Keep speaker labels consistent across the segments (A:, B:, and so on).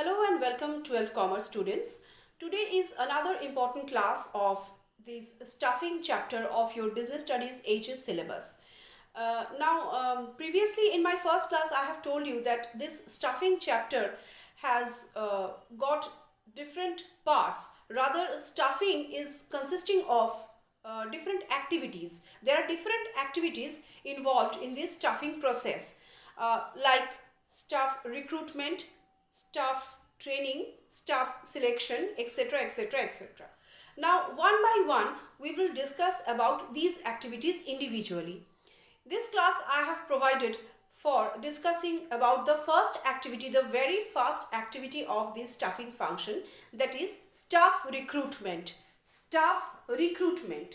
A: Hello and welcome 12 Commerce students. Today is another important class of this stuffing chapter of your Business Studies HS syllabus. Previously in my first class I have told you that this stuffing chapter has got different parts. Rather, stuffing is consisting of different activities. There are different activities involved in this stuffing process, like staff recruitment, staff training, staff selection, etc., etc., etc. Now, one by one, we will discuss about these activities individually. This class I have provided for discussing about the first activity, the very first activity of this staffing function, that is staff recruitment. Staff recruitment.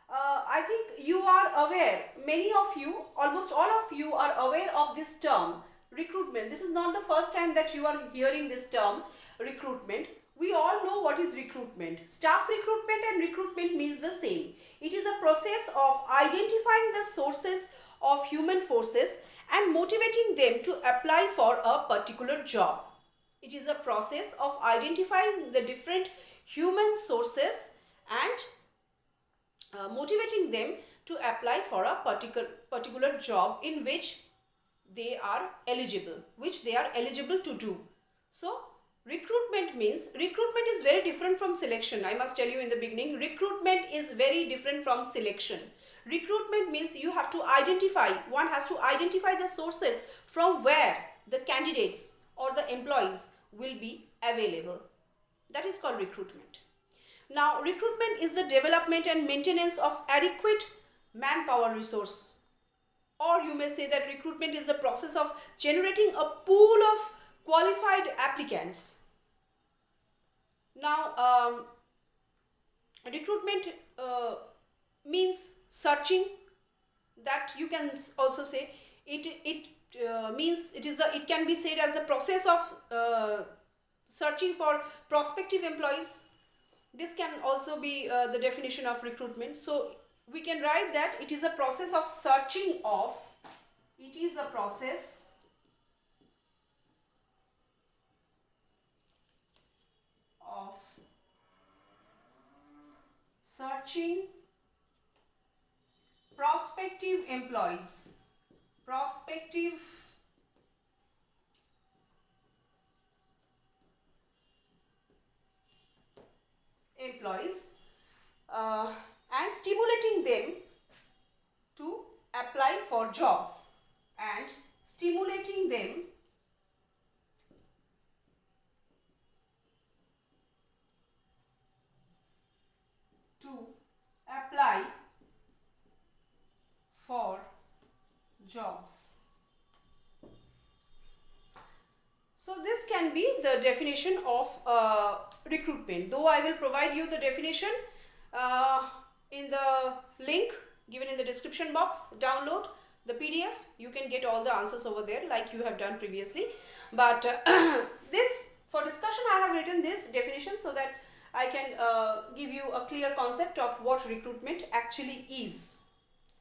A: I think you are aware, many of you, almost all of you are aware of this term, recruitment. This is not the first time that you are hearing this term, recruitment. We all know what is recruitment. Staff recruitment and recruitment means the same. It is a process of identifying the sources of human forces and motivating them to apply for a particular job. It is a process of identifying the different human sources and motivating them to apply for a particular job in which they are eligible to do. So recruitment is very different from selection. I must tell you in the beginning, recruitment is very different from selection. Recruitment means one has to identify the sources from where the candidates or the employees will be available. That is called recruitment. Now, recruitment is the development and maintenance of adequate manpower resource, or you may say that recruitment is the process of generating a pool of qualified applicants. Now, recruitment means searching. That you can also say it can be said as the process of searching for prospective employees. This can also be the definition of recruitment. So we can write that it is a process of searching of, it is a process of searching prospective employees, and stimulating them to apply for jobs, and stimulating them to apply for jobs. So this can be the definition of recruitment. Though I will provide you the definition in the link given in the description box. Download the PDF. You can get all the answers over there like you have done previously. But this, for discussion, I have written this definition so that I can give you a clear concept of what recruitment actually is.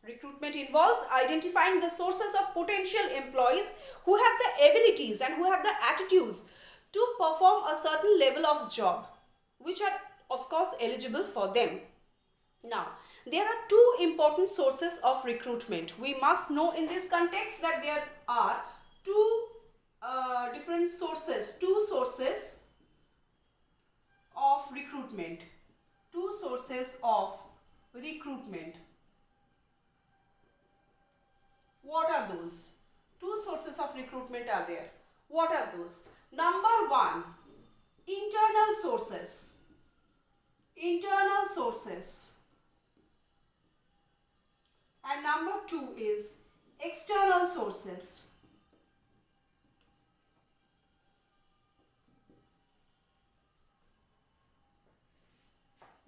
A: Recruitment involves identifying the sources of potential employees who have the abilities and who have the attitudes to perform a certain level of job, which are of course eligible for them. Now, there are two important sources of recruitment. We must know in this context that there are two different sources, two sources of recruitment. Two sources of recruitment. What are those? Two sources of recruitment are there. What are those? Number one, internal sources. Internal sources. And number two is external sources.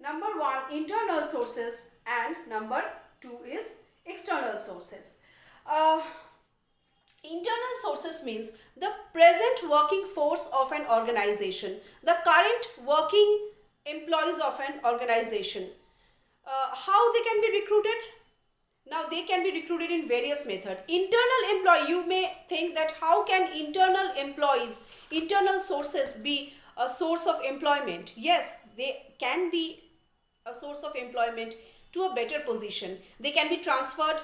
A: Number one, internal sources, and number two is external sources. Internal sources means the present working force of an organization, the current working employees of an organization. How they can be recruited? Now they can be recruited in various methods. Internal employee, you may think that how can internal employees, internal sources be a source of employment? Yes, they can be a source of employment to a better position. They can be transferred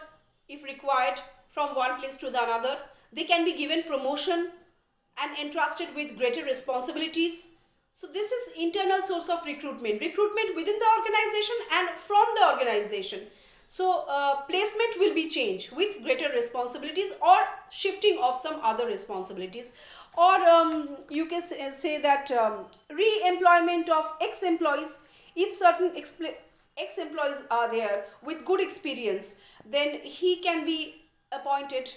A: if required from one place to the another. They can be given promotion and entrusted with greater responsibilities. So this is internal source of recruitment. Recruitment within the organization and from the organization. So placement will be changed with greater responsibilities or shifting of some other responsibilities. Or you can say that re-employment of ex-employees. If certain ex-employees are there with good experience, then he can be appointed.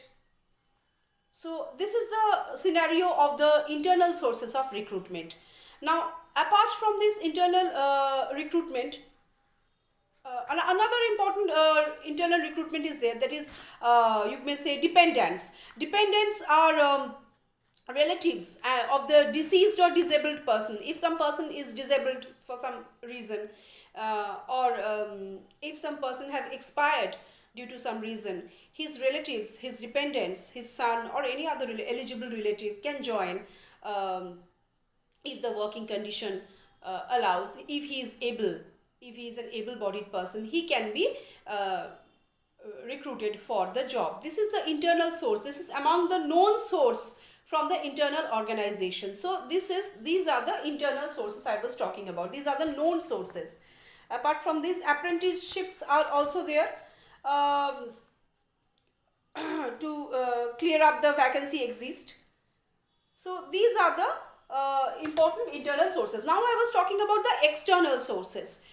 A: So this is the scenario of the internal sources of recruitment. Now, apart from this internal recruitment, another important internal recruitment is there, that is you may say dependents. Dependents are relatives of the deceased or disabled person. If some person is disabled for some reason, or if some person have expired due to some reason, his relatives, his dependents, his son or any other eligible relative can join, if the working condition allows. If he is able, if he is an able-bodied person, he can be recruited for the job. This is the internal source. This is among the known source from the internal organization. So these are the internal sources I was talking about. These are the known sources. Apart from these, apprenticeships are also there to clear up the vacancy exist. So these are the important internal sources. Now I was talking about the external sources.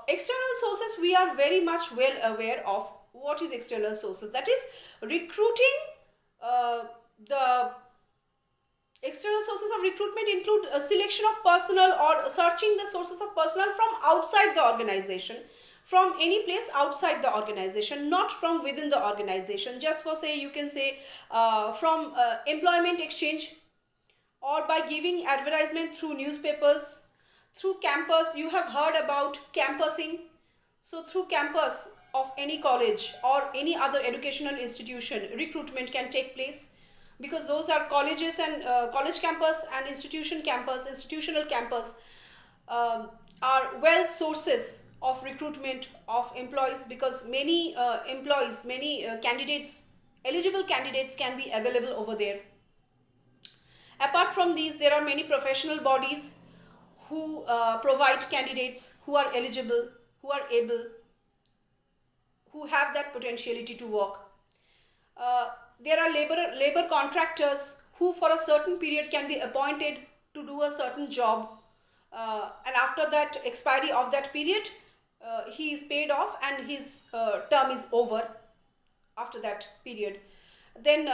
A: External sources, we are very much well aware of what is external sources. That is recruiting. The external sources of recruitment include a selection of personnel or searching the sources of personnel from outside the organization, from any place outside the organization, not from within the organization. Just for say, you can say from employment exchange, or by giving advertisement through newspapers, through campus. You have heard about campusing. So through campus of any college or any other educational institution, recruitment can take place, because those are colleges and college campus and institutional campus are well sources of recruitment of employees, because many candidates, eligible candidates can be available over there. Apart from these, there are many professional bodies who provide candidates who are eligible, who are able, who have that potentiality to work. There are labor contractors who for a certain period can be appointed to do a certain job, and after that expiry of that period, he is paid off and his term is over after that period. Then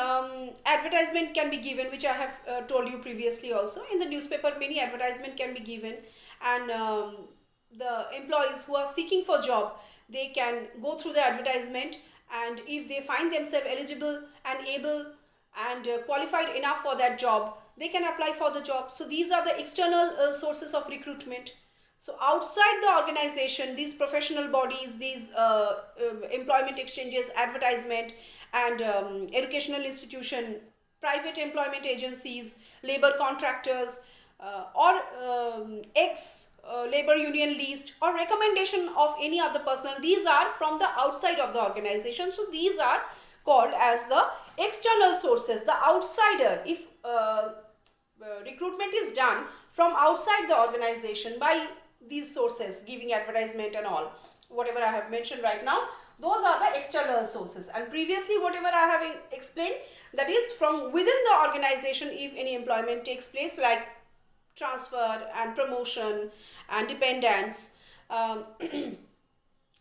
A: advertisement can be given, which I have told you previously also. In the newspaper, many advertisement can be given, and the employees who are seeking for job, they can go through the advertisement, and if they find themselves eligible and able and qualified enough for that job, they can apply for the job. So these are the external sources of recruitment. So outside the organization, these professional bodies, these employment exchanges, advertisement, and educational institution, private employment agencies, labor contractors, or labor union list, or recommendation of any other personnel, these are from the outside of the organization. So these are called as the external sources, the outsider. If recruitment is done from outside the organization by these sources, giving advertisement and all, whatever I have mentioned right now, those are the external sources. And previously, whatever I have explained, that is from within the organization, if any employment takes place, like transfer and promotion and dependents.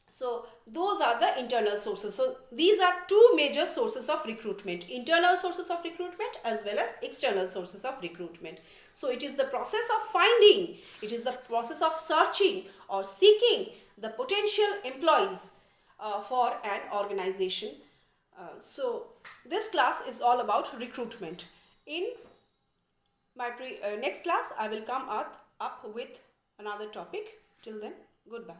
A: So those are the internal sources. So these are two major sources of recruitment: internal sources of recruitment as well as external sources of recruitment. So it is the process of finding, it is the process of searching or seeking the potential employees for an organization. So this class is all about recruitment. In my next class, I will come up with another topic. Till then, goodbye.